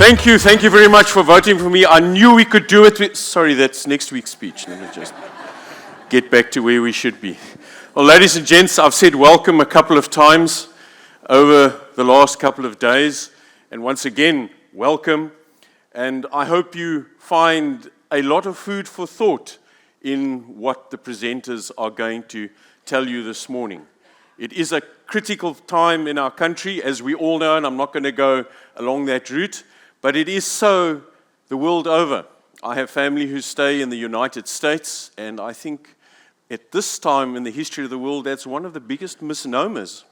Thank you very much for voting for me. I knew we could do it. Sorry, that's next week's speech. Let me just get back to where we should be. Well, ladies and gents, I've said welcome a couple of times over the last couple of days. And once again, welcome. And I hope you find a lot of food for thought in what the presenters are going to tell you this morning. It is a critical time in our country, as we all know, and I'm not going to go along that route, but it is so the world over. I have family who stay in the United States, and I think at this time in the history of the world, that's one of the biggest misnomers,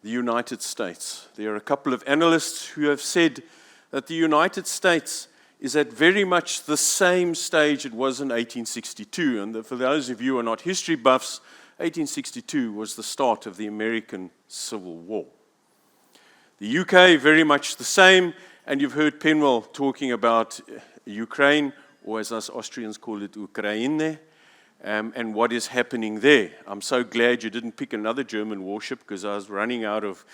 the United States. There are a couple of analysts who have said that the United States is at very much the same stage it was in 1862. And for those of you who are not history buffs, 1862 was the start of the American Civil War. The UK, very much the same, and you've heard Penwell talking about Ukraine, or as us Austrians call it, Ukraine, and what is happening there. I'm so glad you didn't pick another German warship, because I was running out of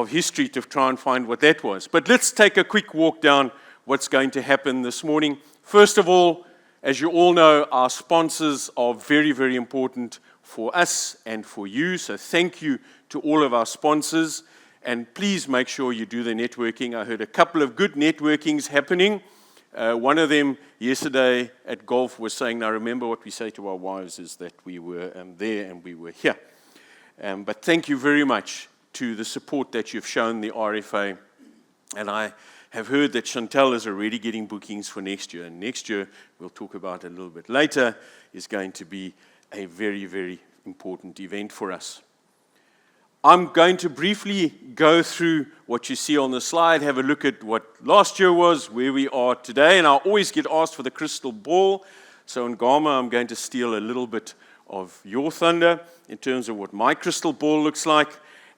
history to try and find what that was. But let's take a quick walk down what's going to happen this morning. First of all, as you all know, our sponsors are very, very important for us and for you. So thank you to all of our sponsors. And please make sure you do the networking. I heard a couple of good networkings happening. One of them yesterday at golf was saying, now remember what we say to our wives is that we were there and we were here. But thank you very much to the support that you've shown the RFA. And I have heard that Chantal is already getting bookings for next year. And next year, we'll talk about it a little bit later, is going to be a very, very important event for us. I'm going to briefly go through what you see on the slide, have a look at what last year was, where we are today, and I always get asked for the crystal ball. So in Gama, I'm going to steal a little bit of your thunder in terms of what my crystal ball looks like,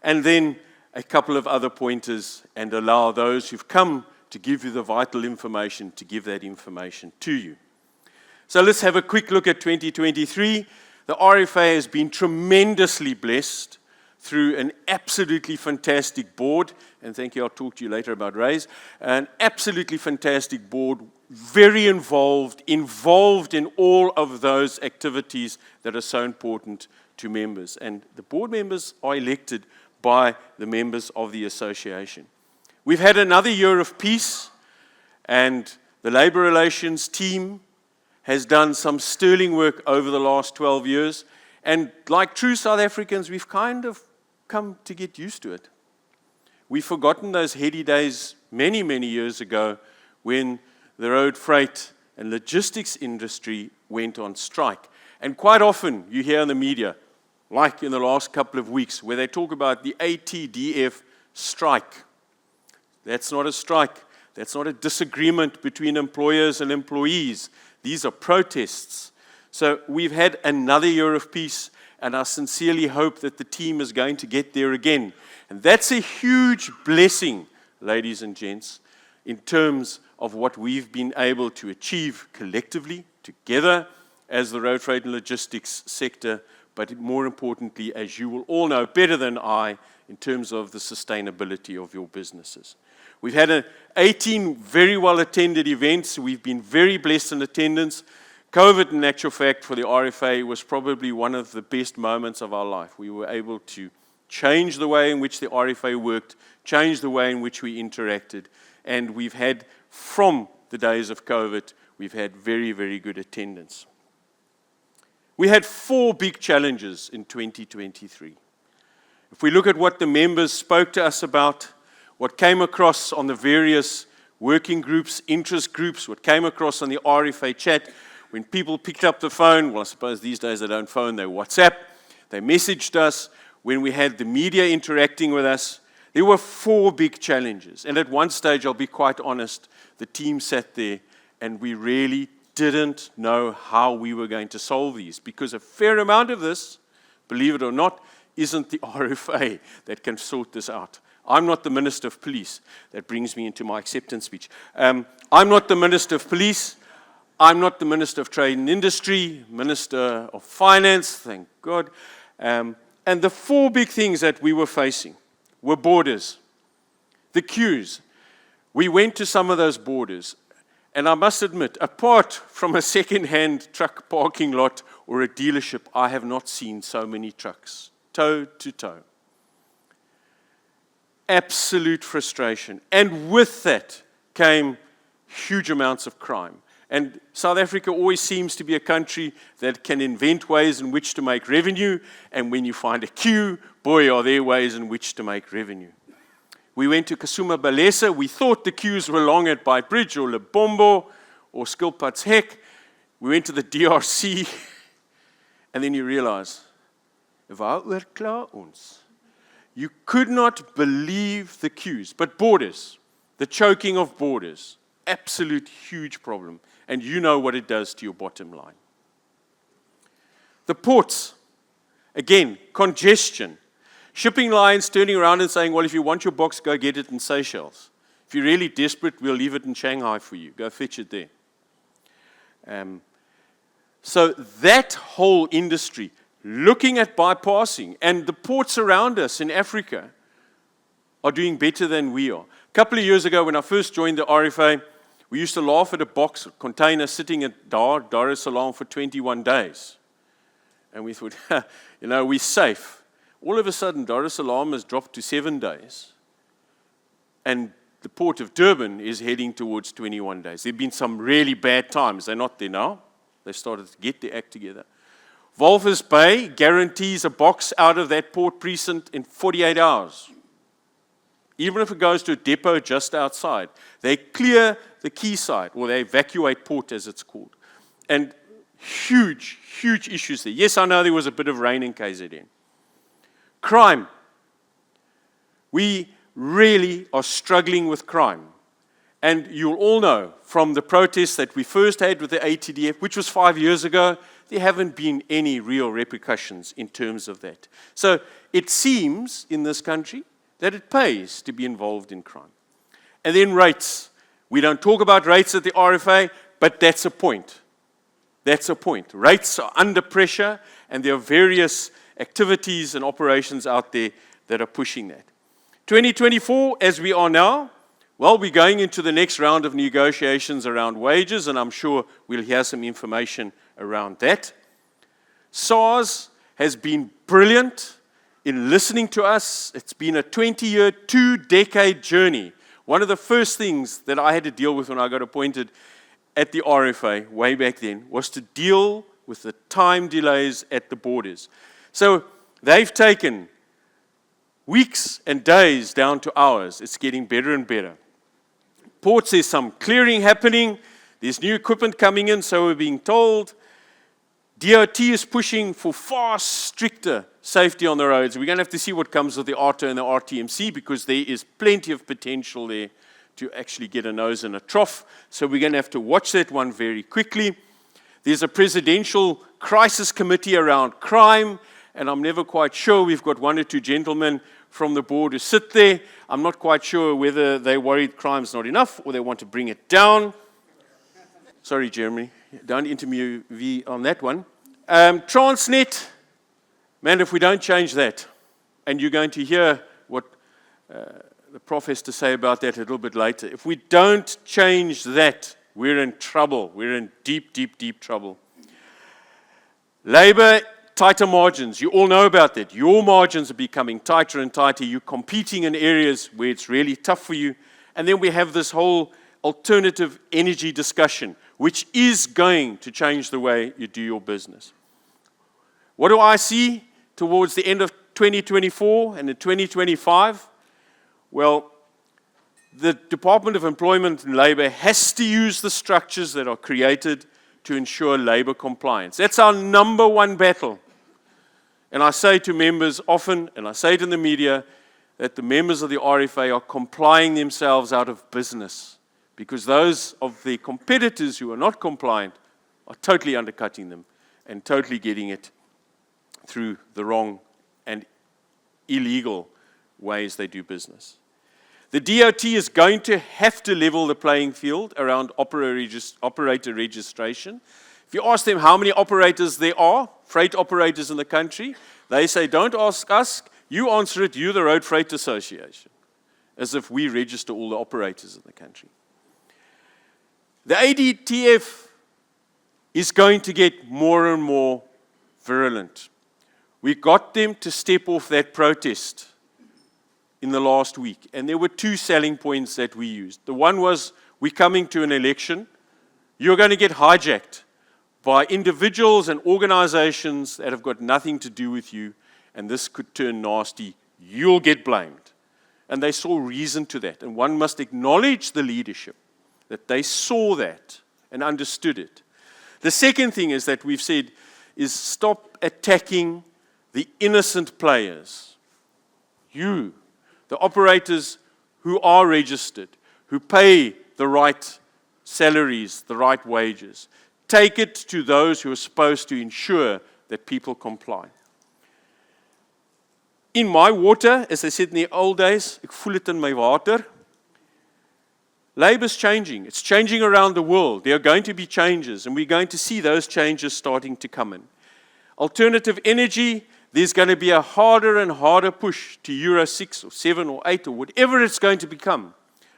and then a couple of other pointers, and allow those who've come to give you the vital information to give that information to you. So let's have a quick look at 2023. The RFA has been tremendously blessed through an absolutely fantastic board, and thank you, I'll talk to you later about Raise, an absolutely fantastic board, very involved in all of those activities that are so important to members. And the board members are elected by the members of the association. We've had another year of peace, and the Labour Relations team has done some sterling work over the last 12 years. And like true South Africans, we've kind of come to get used to it. We've forgotten those heady days many, many years ago when the road freight and logistics industry went on strike. And quite often you hear in the media, like in the last couple of weeks, where they talk about the ATDF strike. That's not a strike. That's not a disagreement between employers and employees. These are protests. So we've had another year of peace, and I sincerely hope that the team is going to get there again. And that's a huge blessing, ladies and gents, in terms of what we've been able to achieve collectively, together, as the road freight and logistics sector, but more importantly, as you will all know better than I, in terms of the sustainability of your businesses. We've had 18 very well-attended events. We've been very blessed in attendance. COVID, in actual fact, for the RFA was probably one of the best moments of our life. We were able to change the way in which the RFA worked, change the way in which we interacted, and we've had, from the days of COVID, we've had very, very good attendance. We had 4 big challenges in 2023. If we look at what the members spoke to us about, what came across on the various working groups, interest groups, what came across on the RFA chat, when people picked up the phone, well, I suppose these days they don't phone, they WhatsApp, they messaged us, when we had the media interacting with us, there were 4 big challenges. And at one stage, I'll be quite honest, the team sat there and we really didn't know how we were going to solve these, because a fair amount of this, believe it or not, isn't the RFA that can sort this out. I'm not the Minister of Police. That brings me into my acceptance speech. I'm not the Minister of Police. I'm not the Minister of Trade and Industry, Minister of Finance, thank God. And the 4 big things that we were facing were borders, the queues, We went to some of those borders, and I must admit, apart from a second-hand truck parking lot or a dealership, I have not seen so many trucks, toe to toe. Absolute frustration. And with that came huge amounts of crime. And South Africa always seems to be a country that can invent ways in which to make revenue, and when you find a queue, boy, are there ways in which to make revenue. We went to Kasuma Balesa. We thought the queues were long at Bay Bridge or Lebombo or Skilpatsheck. We went to the DRC, and then you realize, waaroor kla ons? You could not believe the queues. But borders, the choking of borders, absolute huge problem. And you know what it does to your bottom line. The ports, again, congestion. Shipping lines turning around and saying, well, if you want your box, go get it in Seychelles. If you're really desperate, we'll leave it in Shanghai for you. Go fetch it there. So that whole industry, looking at bypassing, and the ports around us in Africa are doing better than we are. A couple of years ago, when I first joined the RFA, we used to laugh at a box, a container sitting at Dar es Salaam for 21 days. And we thought, we're safe. All of a sudden, Dar es Salaam has dropped to 7 days. And the port of Durban is heading towards 21 days. There have been some really bad times. They're not there now. They started to get their act together. Walvis Bay guarantees a box out of that port precinct in 48 hours. Even if it goes to a depot just outside, they clear the quayside, or they evacuate port as it's called. And huge, huge issues there. Yes, I know there was a bit of rain in KZN. Crime. We really are struggling with crime. And you'll all know from the protests that we first had with the ATDF, which was 5 years ago, there haven't been any real repercussions in terms of that. So it seems in this country that it pays to be involved in crime. And then rates. We don't talk about rates at the RFA, but that's a point. That's a point. Rates are under pressure, and there are various activities and operations out there that are pushing that. 2024, as we are now, well, we're going into the next round of negotiations around wages, and I'm sure we'll hear some information around that. SARS has been brilliant in listening to us. It's been a 20-year, 2-decade journey. One of the first things that I had to deal with when I got appointed at the RFA way back then was to deal with the time delays at the borders. So they've taken weeks and days down to hours. It's getting better and better. Ports, there's some clearing happening. There's new equipment coming in, so we're being told. DOT is pushing for far stricter safety on the roads. We're going to have to see what comes with the ARTA and the RTMC, because there is plenty of potential there to actually get a nose in a trough. So we're going to have to watch that one very quickly. There's a presidential crisis committee around crime, and I'm never quite sure. We've got 1 or 2 gentlemen from the board who sit there. I'm not quite sure whether they're worried crime's not enough or they want to bring it down. Sorry, Jeremy. Don't interview me on that one. Transnet, man, if we don't change that, and you're going to hear what the prof has to say about that a little bit later. If we don't change that, we're in trouble. We're in deep, deep, deep trouble. Labor, tighter margins. You all know about that. Your margins are becoming tighter and tighter. You're competing in areas where it's really tough for you. And then we have this whole alternative energy discussion, which is going to change the way you do your business. What do I see towards the end of 2024 and in 2025? Well, the Department of Employment and Labor has to use the structures that are created to ensure labor compliance. That's our number one battle. And I say to members often, and I say it in the media, that the members of the RFA are complying themselves out of business, because those of the competitors who are not compliant are totally undercutting them and totally getting it through the wrong and illegal ways they do business. The DOT is going to have to level the playing field around operator registration. If you ask them how many operators there are, freight operators in the country, they say, don't ask us, you answer it, you're the Road Freight Association. as if we register all the operators in the country. The ADTF is going to get more and more virulent. We got them to step off that protest in the last week, and there were two selling points that we used. The one was, we're coming to an election. You're going to get hijacked by individuals and organizations that have got nothing to do with you, and this could turn nasty. You'll get blamed. And they saw reason to that. And one must acknowledge the leadership, that they saw that and understood it. The second thing is that we've said is stop attacking the innocent players. You, the operators who are registered, who pay the right salaries, the right wages. Take it to those who are supposed to ensure that people comply. In my water, as I said in the old days, ek voel het in my water. Labour's changing. It's changing around the world. There are going to be changes, and we're going to see those changes starting to come in. Alternative energy, there's going to be a harder and harder push to Euro 6 or 7 or 8 or whatever it's going to become.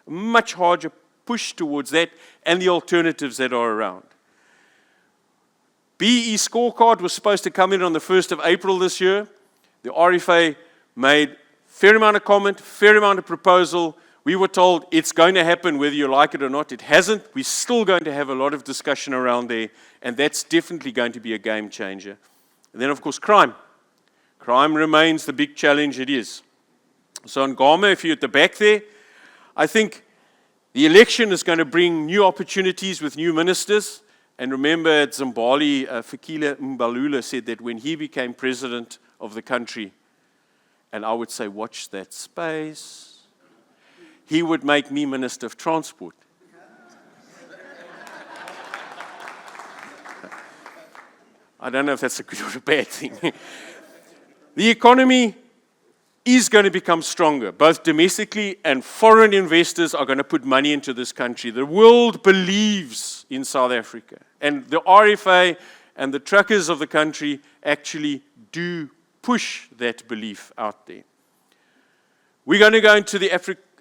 A much harder push towards that and the alternatives that are around. BE scorecard was supposed to come in on the 1st of April this year. The RFA made a fair amount of comment, fair amount of proposal. We were told it's going to happen whether you like it or not. It hasn't. We're still going to have a lot of discussion around there, and that's definitely going to be a game changer. And then, of course, crime. Crime remains the big challenge it is. So, Ngama, if you're at the back there, I think the election is going to bring new opportunities with new ministers. And remember, at Zimbabwe, Fikile Mbalula said that when he became president of the country, and I would say, watch that space, he would make me Minister of Transport. I don't know if that's a good or a bad thing. The economy is going to become stronger, both domestically and foreign investors are going to put money into this country. The world believes in South Africa, and the RFA and the truckers of the country actually do push that belief out there. We're going to go into the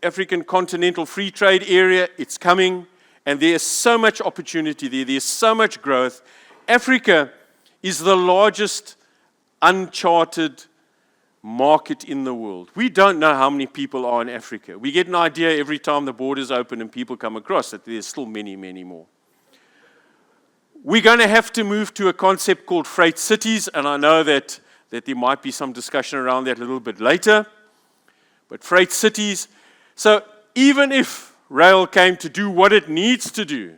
African continental free trade area. It's coming, and there's so much opportunity there. There's so much growth. Africa is the largest uncharted market in the world. We don't know how many people are in Africa. We get an idea every time the borders open and people come across that there's still many, many more. We're going to have to move to a concept called freight cities, and I know that there might be some discussion around that a little bit later. But freight cities, so even if rail came to do what it needs to do,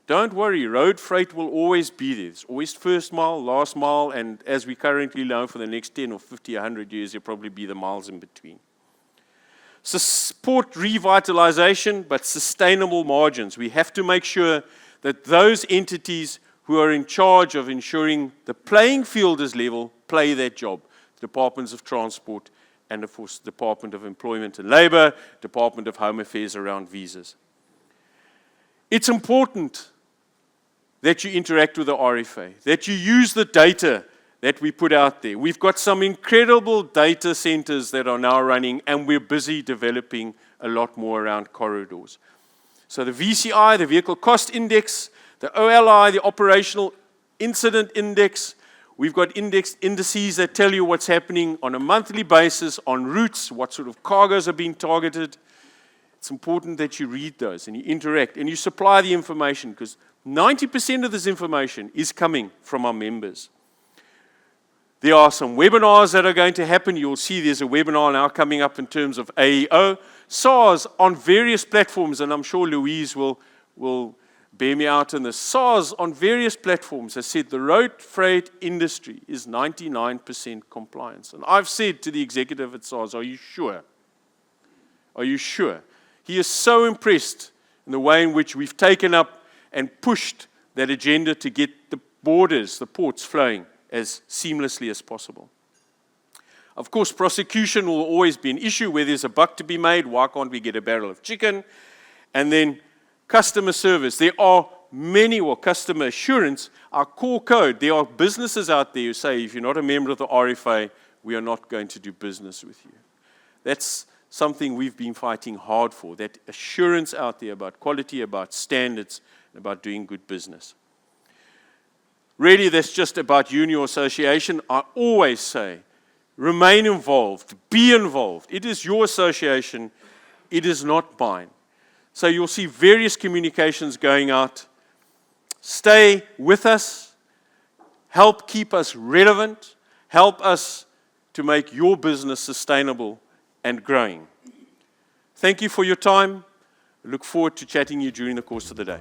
don't worry, road freight will always be there. It's always first mile, last mile, and as we currently know, for the next 10 or 50, 100 years, there'll probably be the miles in between. So support revitalization, but sustainable margins. We have to make sure that those entities who are in charge of ensuring the playing field is level play that job. Departments of Transport and, of course, Department of Employment and Labour, Department of Home Affairs around visas. It's important that you interact with the RFA, that you use the data that we put out there. We've got some incredible data centers that are now running, and we're busy developing a lot more around corridors. So the VCI, the Vehicle Cost Index, the OLI, the Operational Incident Index, we've got indices that tell you what's happening on a monthly basis on routes, what sort of cargoes are being targeted. It's important that you read those and you interact and you supply the information, because 90% of this information is coming from our members. There are some webinars that are going to happen. You'll see there's a webinar now coming up in terms of AEO. SARS on various platforms, and I'm sure Louise will bear me out in this. SARS on various platforms has said the road freight industry is 99% compliance. And I've said to the executive at SARS, are you sure? Are you sure? He is so impressed in the way in which we've taken up and pushed that agenda to get the borders, the ports flowing as seamlessly as possible. Of course, prosecution will always be an issue. Where there's a buck to be made, why can't we get a barrel of chicken? And then customer service. There are many, or customer assurance, our core code. There are businesses out there who say, if you're not a member of the RFA, we are not going to do business with you. That's something we've been fighting hard for, that assurance out there about quality, about standards, and about doing good business. Really, that's just about you and your association. I always say, remain involved, be involved. It is your association, it is not mine. So you'll see various communications going out. Stay with us, help keep us relevant, help us to make your business sustainable and growing. Thank you for your time. I look forward to chatting you during the course of the day.